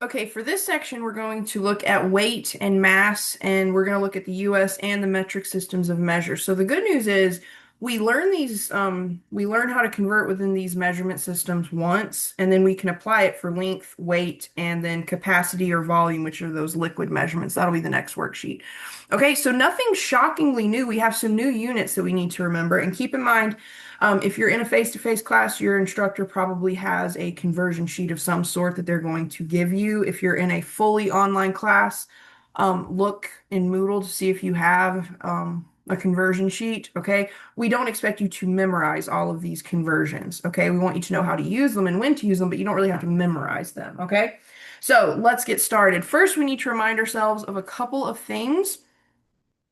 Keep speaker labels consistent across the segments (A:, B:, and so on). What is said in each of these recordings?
A: Okay, for this section, we're going to look at weight and mass, and we're going to look at the US and the metric systems of measure. So the good news is we learn how to convert within these measurement systems once, and then we can apply it for length, weight, and then capacity or volume, which are those liquid measurements. That'll be the next worksheet. Okay, so nothing shockingly new. We have some new units that we need to remember, and keep in mind, if you're in a face-to-face class, your instructor probably has a conversion sheet of some sort that they're going to give you. If you're in a fully online class, look in Moodle to see if you have a conversion sheet, okay? We don't expect you to memorize all of these conversions, okay? We want you to know how to use them and when to use them, but you don't really have to memorize them, okay? So let's get started. First, we need to remind ourselves of a couple of things.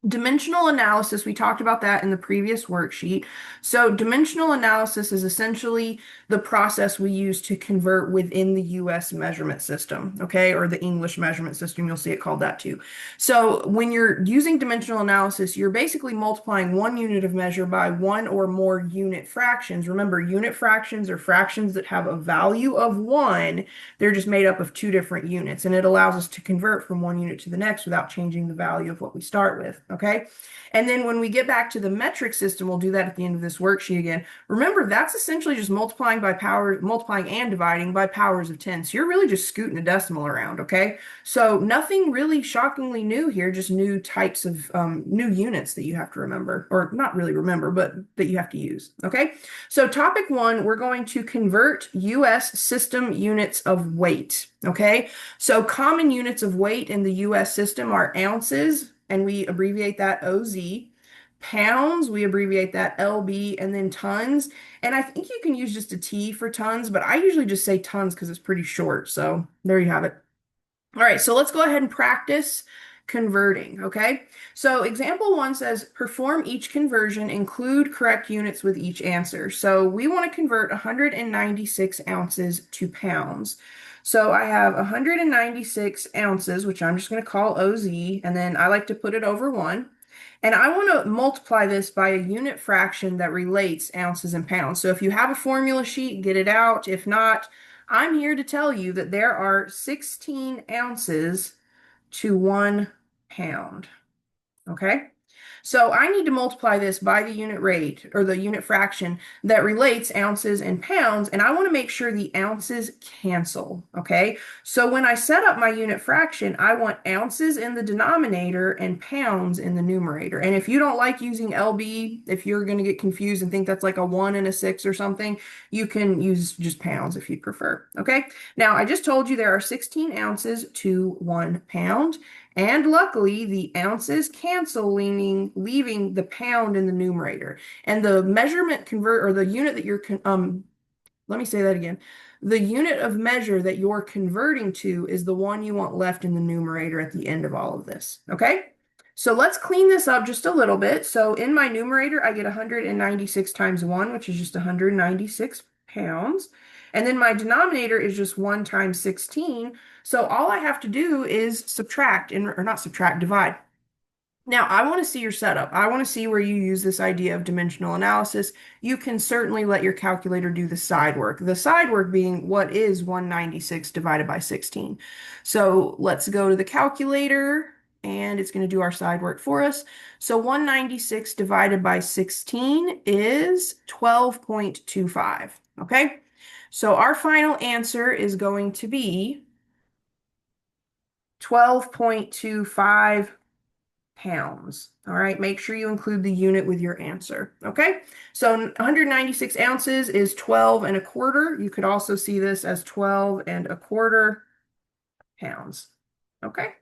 A: Dimensional analysis, we talked about that in the previous worksheet. So dimensional analysis is essentially the process we use to convert within the US measurement system, okay, or the English measurement system. You'll see it called that too. So when you're using dimensional analysis, you're basically multiplying one unit of measure by one or more unit fractions. Remember, unit fractions are fractions that have a value of one. They're just made up of two different units, and it allows us to convert from one unit to the next without changing the value of what we start with. Okay. And then when we get back to the metric system, we'll do that at the end of this worksheet again. Remember, that's essentially just multiplying by power, multiplying and dividing by powers of 10. So you're really just scooting a decimal around, okay? So nothing really shockingly new here, just new types of new units that you have to remember, or not really remember, but that you have to use, okay? So topic one, we're going to convert US system units of weight, okay? So common units of weight in the US system are ounces, and we abbreviate that OZ. Pounds, we abbreviate that LB, and then tons. And I think you can use just a T for tons, but I usually just say tons because it's pretty short. So there you have it. All right, so let's go ahead and practice converting, okay? So example one says, perform each conversion, include correct units with each answer. So we want to convert 196 ounces to pounds. So I have 196 ounces, which I'm just going to call OZ, and then I like to put it over one. And I want to multiply this by a unit fraction that relates ounces and pounds. So if you have a formula sheet, get it out. If not, I'm here to tell you that there are 16 ounces to 1 pound. Okay? So I need to multiply this by the unit rate or the unit fraction that relates ounces and pounds, and I want to make sure the ounces cancel, okay? So when I set up my unit fraction, I want ounces in the denominator and pounds in the numerator. And if you don't like using LB, if you're going to get confused and think that's like a 1 and a 6 or something, you can use just pounds if you'd prefer, okay? Now, I just told you there are 16 ounces to 1 pound. And luckily, the ounces cancel, leaving the pound in the numerator. And the measurement convert, or the unit that you're, let me say that again. The unit of measure that you're converting to is the one you want left in the numerator at the end of all of this. Okay? So let's clean this up just a little bit. So in my numerator, I get 196 times 1, which is just 196 pounds. And then my denominator is just 1 times 16. So all I have to do is subtract, or not subtract, divide. Now, I want to see your setup. I want to see where you use this idea of dimensional analysis. You can certainly let your calculator do the side work. The side work being what is 196 divided by 16. So let's go to the calculator and it's going to do our side work for us. So 196 divided by 16 is 12.25. Okay? So our final answer is going to be 12.25 pounds. All right, make sure you include the unit with your answer. Okay, so 196 ounces is 12 and a quarter. You could also see this as 12 and a quarter pounds. Okay.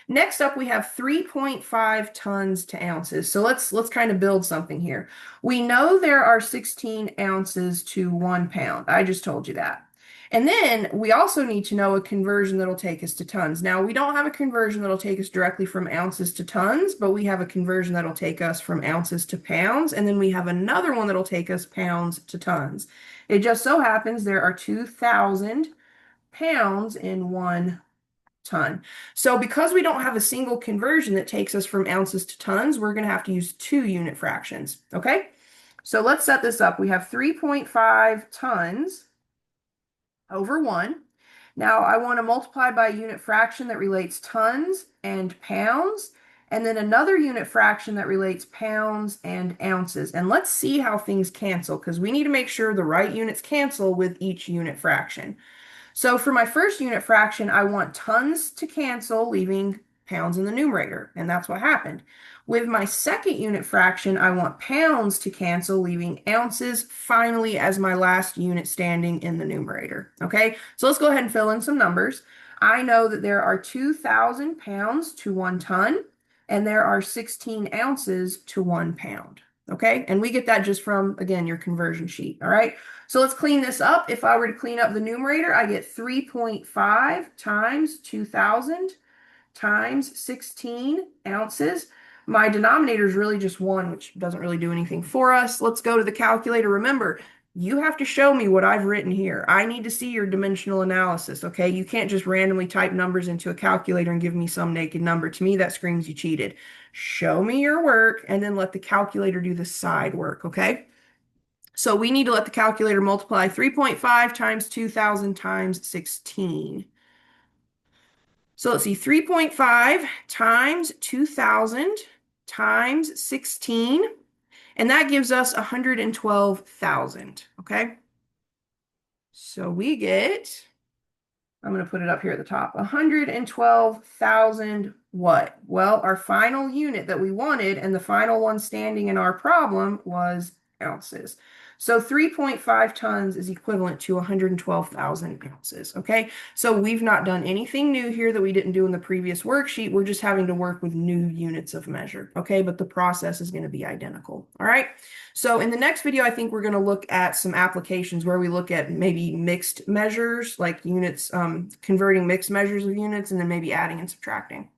A: Next up, we have 3.5 tons to ounces. So let's kind of build something here. We know there are 16 ounces to 1 pound. I just told you that. And then we also need to know a conversion that'll take us to tons. Now, we don't have a conversion that'll take us directly from ounces to tons, but we have a conversion that'll take us from ounces to pounds. And then we have another one that'll take us pounds to tons. It just so happens there are 2,000 pounds in 1 ton. So because we don't have a single conversion that takes us from ounces to tons, we're going to have to use two unit fractions. Okay? So let's set this up. We have 3.5 tons over 1. Now I want to multiply by a unit fraction that relates tons and pounds, and then another unit fraction that relates pounds and ounces. And let's see how things cancel, because we need to make sure the right units cancel with each unit fraction. So for my first unit fraction, I want tons to cancel, leaving pounds in the numerator, and that's what happened. With my second unit fraction, I want pounds to cancel, leaving ounces finally as my last unit standing in the numerator. Okay, so let's go ahead and fill in some numbers. I know that there are 2,000 pounds to 1 ton, and there are 16 ounces to 1 pound. Okay, and we get that just from, again, your conversion sheet. All right, so let's clean this up. If I were to clean up the numerator, I get 3.5 times 2,000 times 16 ounces. My denominator is really just 1, which doesn't really do anything for us. Let's go to the calculator. Remember, you have to show me what I've written here. I need to see your dimensional analysis, okay? You can't just randomly type numbers into a calculator and give me some naked number. To me, that screams you cheated. Show me your work and then let the calculator do the side work, okay? So we need to let the calculator multiply 3.5 times 2,000 times 16. So let's see, 3.5 times 2,000 times 16, and that gives us 112,000, okay? So we get, I'm going to put it up here at the top, 112,000 what? Well, our final unit that we wanted and the final one standing in our problem was ounces. So 3.5 tons is equivalent to 112,000 ounces, okay? So we've not done anything new here that we didn't do in the previous worksheet. We're just having to work with new units of measure, okay? But the process is going to be identical, all right? So in the next video, I think we're going to look at some applications where we look at maybe mixed measures, like units, converting mixed measures of units, and then maybe adding and subtracting.